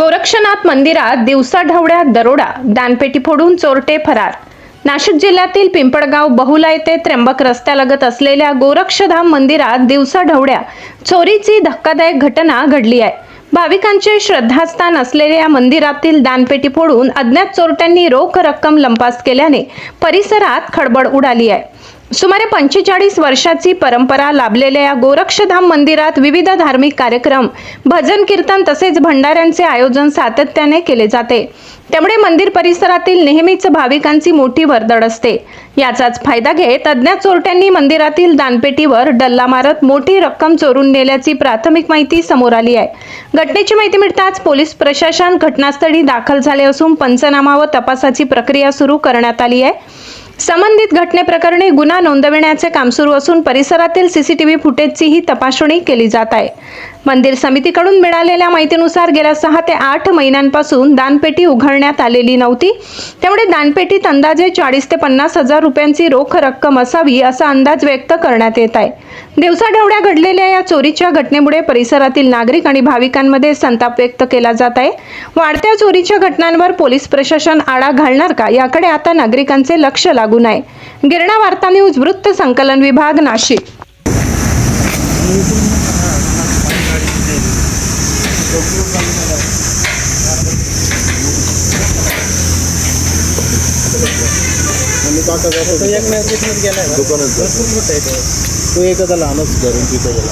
गोरक्षनाथ मंदिरात दिवसाढवळ्या दरोडा, दानपेटी फोडून चोरटे फरार। नाशिक जिल्ह्यातील पिंपळगाव बहुला येथे त्र्यंबक रस्त्यालगत असलेल्या गोरक्षधाम मंदिरात दिवसाढवळ्या चोरीची धक्कादायक घटना घडली आहे। भाविकांचे श्रद्धास्थान असलेल्या या मंदिरातील दानपेटी फोडून अज्ञात चोरट्यांनी रोख रक्कम लंपास केल्याने परिसरात खळबळ उडाली आहे। सुमारे 45 वर्षाची परंपरा लाभलेल्या या गोरक्षधाम मंदिरात विविध धार्मिक कार्यक्रम, भजन कीर्तन तसेच भंडाऱ्यांचे आयोजन सातत्याने केले जाते। त्यामुळे मंदिर परिसरातील नेहमीच भाविकांची मोठी वर्दळ असते। याचाच फायदा घेत अज्ञात चोरट्यांनी मंदिरातील दानपेटीवर डल्ला मारत मोठी रक्कम चोरून नेल्याची प्राथमिक माहिती समोर आली आहे। घटनेची माहिती मिळताच पोलीस प्रशासन घटनास्थळी दाखल झाले असून पंचनामा व तपासाची प्रक्रिया सुरू करण्यात आली आहे। संबंधित घटनेप्रकरणी गुन्हा नोंदविण्याचे काम सुरू असून परिसरातील सीसीटीव्ही फुटेजचीही तपासणी केली जात आहे। मंदिर समितीकडून मिळालेल्या माहितीनुसार गेल्या 6 ते 8 महिन्यांपासून दानपेटी उघडण्यात आलेली नव्हती। त्यामुळे दानपेटीत अंदाजे 40 ते 50 हजार रुपयांची रोख रक्कम असावी असा अंदाज व्यक्त करण्यात येत आहे। दिवसाढवळ्या घडलेल्या या चोरीच्या घटनेमुळे परिसरातील नागरिक आणि भाविकांमध्ये संताप व्यक्त केला जात आहे। वाढत्या चोरीच्या घटनांवर पोलीस प्रशासन आळा घालणार का याकडे आता नागरिकांचे लक्ष लागून आहे। गिरणा वार्ता न्यूज वृत्त संकलन विभाग नाशिक। तो एक मॅसेज गेलाय दुकानात भरपूर मोठं आहे तो एखादा लहानच घरून तिथं गेला